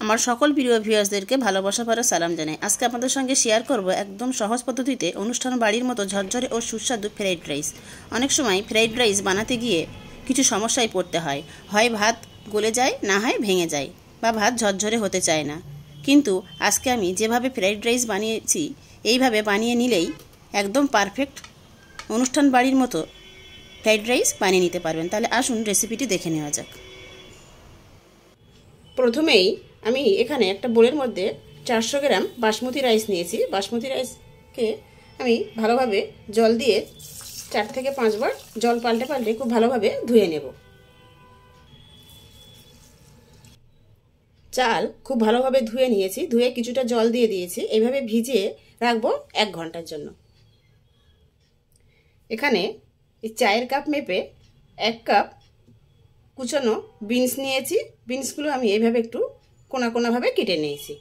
আমার সকল প্রিয় ভিউয়ার্সদেরকে ভালোবাসা ভরা সালাম জানাই। আজকে আপনাদের সঙ্গে শেয়ার করব একদম সহজ পদ্ধতিতে অনুষ্ঠান বাড়ির মতো ঝরঝরে ও সুস্বাদু ফ্রাইড রাইস। অনেক সময় ফ্রাইড রাইস বানাতে গিয়ে কিছু সমস্যায় পড়তে হয়। হয় ভাত গলে যায়, না হয় ভেঙে যায়, বা ভাত ঝরঝরে হতে চায় না। কিন্তু আজকে আমি যেভাবে ফ্রাইড রাইস বানিয়েছি, এইভাবে বানিয়ে নিলেই একদম পারফেক্ট অনুষ্ঠান বাড়ির মতো ফ্রাইড রাইস বানিয়ে নিতে পারবেন। তাহলে আসুন রেসিপিটি দেখে নেওয়া যাক। প্রথমেই আমি এখানে একটা বোলের মধ্যে 400 গ্রাম বাসমতি রাইস নিয়েছি। বাসমতি রাইসকে আমি ভালোভাবে জল দিয়ে 4 থেকে 5 বার জল পাল্টে পাল্টে খুব ভালোভাবে ধুয়ে নেব। চাল খুব ভালোভাবে ধুয়ে নিয়েছি, ধুয়ে কিছুটা জল দিয়ে দিয়েছি। এইভাবে ভিজিয়ে রাখবো 1 ঘন্টার জন্য। এখানে এই চায়ের কাপ মেপে 1 কাপ কুচানো বিনস নিয়েছি। বিনসগুলো আমি এইভাবে একটু কোনা কোনাভাবে কেটে নিয়েছি।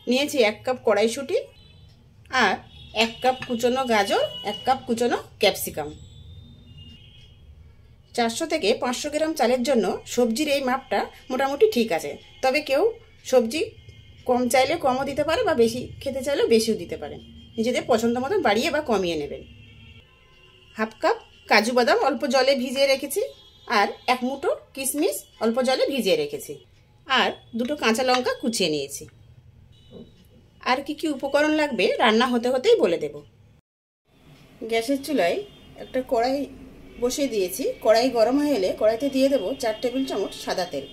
1 কাপ কড়াইশুঁটি আর 1 কাপ কুচানো গাজর, 1 কাপ কুচানো ক্যাপসিকাম। 400 থেকে 500 গ্রাম চালের জন্য সবজির এই মাপটা মোটামুটি ঠিক আছে। তবে কেউ সবজি কম চাইলে কমও দিতে পারে, বা বেশি খেতে চাইলেও বেশিও দিতে পারেন। নিজেদের পছন্দ মতো বাড়িয়ে বা কমিয়ে নেবেন। 1/2 কাপ কাজু বাদাম অল্প জলে ভিজিয়ে রেখেছি, আর 1 মুঠো কিশমিশ অল্প জলে ভিজিয়ে রেখেছি, আর 2টো কাঁচা লঙ্কা কুচিয়ে নিয়েছি। আর কি কি উপকরণ লাগবে রান্না হতে হতেই বলে দেব। গ্যাসের চুলায় একটা কড়াই বসিয়ে দিয়েছি। কড়াই গরম হয়ে এলে কড়াইতে দিয়ে দেব 4 টেবিল চামচ সাদা তেল,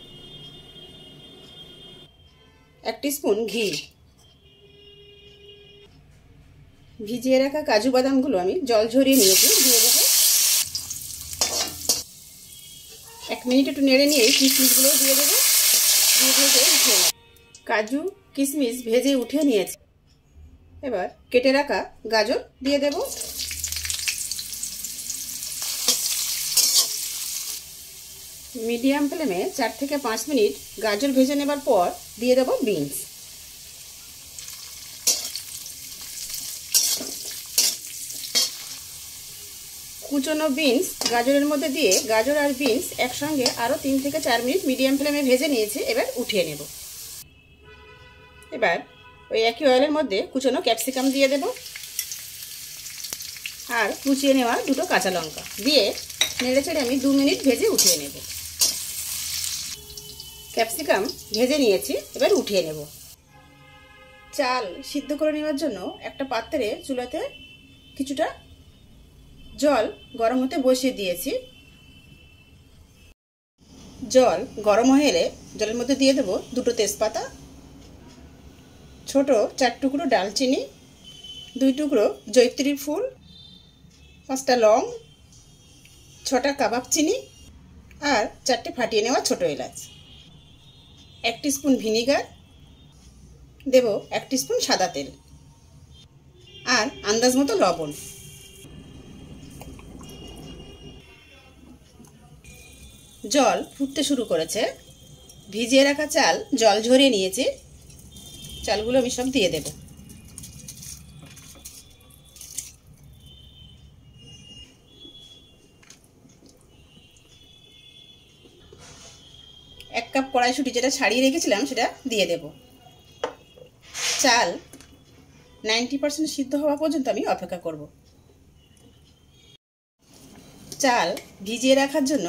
1 টিস্পুন ঘি। ভিজিয়ে রাখা কাজু বাদামগুলো আমি জল ঝরিয়ে নিয়েছি, দিয়ে দেবো। 1 মিনিট একটু নেড়ে নিয়ে কিশমিশগুলো দিয়ে দেবো। দিয়ে ভেজে উঠিয়ে নেব। কাজু কিশমিশ ভেজে উঠিয়ে নিয়েছি। এবার কেটে রাখা গাজর দিয়ে দেব। মিডিয়াম ফ্লেমে 4 থেকে 5 মিনিট গাজর ভেজে নেবার পর দিয়ে দেব বিনস। কুচনো বিনস গাজরের মধ্যে দিয়ে গাজর আর বিনস একসঙ্গে আরও 3 থেকে 4 মিনিট মিডিয়াম ফ্লেমে ভেজে নিয়েছি। এবার উঠিয়ে নেব। এবার ওই একই অয়েলের মধ্যে কুচনো ক্যাপসিকাম দিয়ে দেব, আর কুচিয়ে নেওয়া 2টো কাঁচা লঙ্কা দিয়ে নেড়ে চেড়ে আমি 2 মিনিট ভেজে উঠিয়ে নেব। ক্যাপসিকাম ভেজে নিয়েছি, এবার উঠিয়ে নেব। চাল সিদ্ধ করে নেওয়ার জন্য একটা পাত্রে চুলাতে কিছুটা জল গরম হতে বসিয়ে দিয়েছি। জল গরম হয়ে এলে জলের মধ্যে দিয়ে দেব 2টো তেজপাতা, ছোট 4 টুকরো ডালচিনি, 2 টুকরো জয়িত্রী ফুল, 5টা লং, 6টা কাবাব চিনি, আর 4টে ফাটিয়ে নেওয়া ছোট এলাচ। 1 টিস্পুন ভিনিগার দেব, 1 টিস্পুন সাদা তেল, আর আন্দাজ মতো লবণ। জল ফুটতে শুরু করেছে। ভিজিয়ে রাখা চাল জল ঝরিয়ে নিয়েছি। চালগুলো আমি সব দিয়ে দেব। এক কাপ কড়াইশুঁটি যেটা ছাড়িয়ে রেখেছিলাম সেটা দিয়ে দেব। চাল 90% সিদ্ধ হওয়া পর্যন্ত আমি অপেক্ষা করব। চাল ভিজিয়ে রাখার জন্য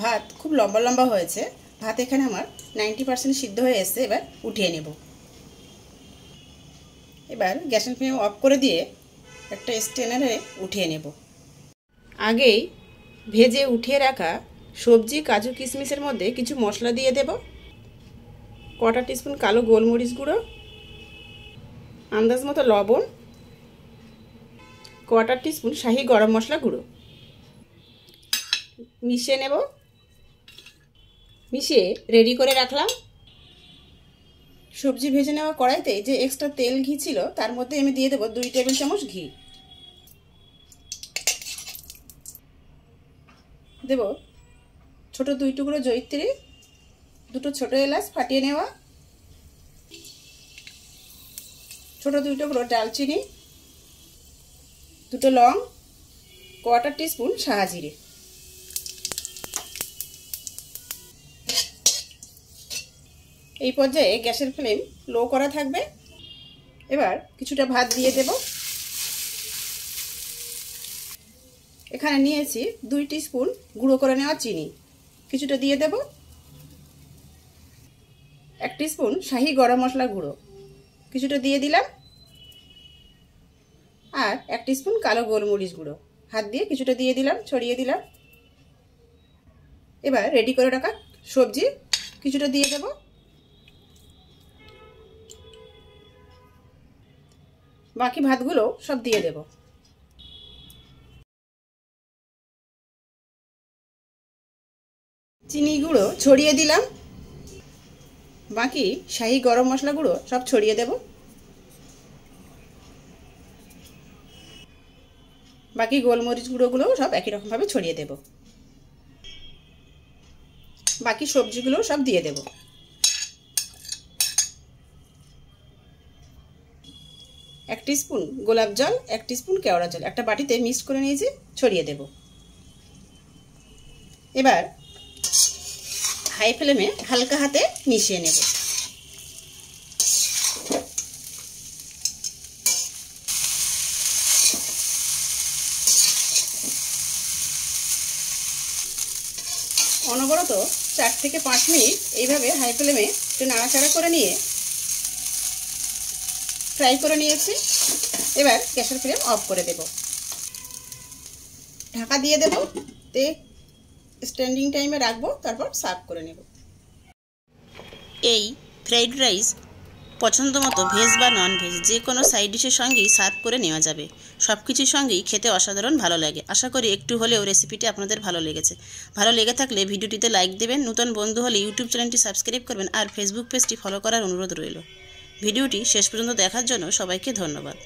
ভাত খুব লম্বা লম্বা হয়েছে। ভাত এখানে আমার 90% সিদ্ধ হয়ে এসছে। এবার উঠিয়ে নেব। এবার গ্যাসের ফ্লেম অফ করে দিয়ে একটা স্ট্রেনারে উঠিয়ে নেব। আগেই ভেজে উঠিয়ে রাখা সবজি কাজু কিশমিশের মধ্যে কিছু মশলা দিয়ে দেব। 1/4 টিস্পুন কালো গোলমরিচ গুঁড়ো, আন্দাজ মতো লবণ, 1/4 টিস্পুন শাহি গরম মশলা গুঁড়ো মিশিয়ে নেব। মিশিয়ে রেডি করে রাখলাম। সবজি ভেজে নেওয়া কড়াইতে যে এক্সট্রা তেল ঘি ছিল তার মধ্যে আমি দিয়ে দেব 2 টেবিল চামচ ঘি। দেব ছোট 2 টুকরো জয়িত্রী, 2টো ছোট এলাচ ফাটিয়ে নেওয়া, ছোট 2 টুকরো ডালচিনি, 2টো লং, 1/4 টিস্পুন সাদা জিরে। এই পর্যায়ে গ্যাসের ফ্লেম লো করা থাকবে। এবার কিছুটা ভাত দিয়ে দেব। এখানে নিয়েছি 2 টিস্পুন গুঁড়ো করে নেওয়া চিনি, কিছুটা দিয়ে দেব। 1 টিস্পুন শাহি গরম মশলা গুঁড়ো, কিছুটা দিয়ে দিলাম। আর 1 টিস্পুন কালো গোলমরিচ গুঁড়ো হাত দিয়ে কিছুটা দিয়ে দিলাম, ছড়িয়ে দিলাম। এবার রেডি করে রাখা সবজি কিছুটা দিয়ে দেব। বাকি ভাতগুলো সব দিয়ে দেব। চিনি গুঁড়ো ছড়িয়ে দিলাম, বাকি শাহি গরম মশলা গুঁড়ো সব ছড়িয়ে দেব। বাকি গোলমরিচ গুঁড়োগুলো সব একই রকমভাবে ছড়িয়ে দেব। বাকি সবজিগুলো সব দিয়ে দেব। এক টিস্পুন গোলাপ জল, 1 টিস্পুন কেওড়া জল একটা বাটিতে মিক্স করে নিয়েছি, ছড়িয়ে দেব। এবার হাই ফ্লেমে হালকা হাতে মিশিয়ে নেব। অনবরত 4 থেকে 5 মিনিট এইভাবে হাই ফ্লেমে একটু নাড়াচাড়া করে নিয়ে ফ্রাই করে নিয়েছি। এবার গ্যাসের ফ্লেম অফ করে দেব, ঢাকা দিয়ে দেব, তে স্ট্যান্ডিং টাইমে রাখবো, তারপর সার্ভ করে নেব। এই ফ্রাইড রাইস পছন্দ মতো ভেজ বা নন ভেজ যে কোনো সাইড ডিশের সঙ্গেই সার্ভ করে নেওয়া যাবে। সব কিছুর সঙ্গেই খেতে অসাধারণ ভালো লাগে। আশা করি একটু হলেও রেসিপিটি আপনাদের ভালো লেগেছে। ভালো লেগে থাকলে ভিডিওটিতে লাইক দেবেন, নতুন বন্ধু হলে ইউটিউব চ্যানেলটি সাবস্ক্রাইব করবেন আর ফেসবুক পেজটি ফলো করার অনুরোধ রইল। ভিডিওটি শেষ পর্যন্ত দেখার জন্য সবাইকে ধন্যবাদ।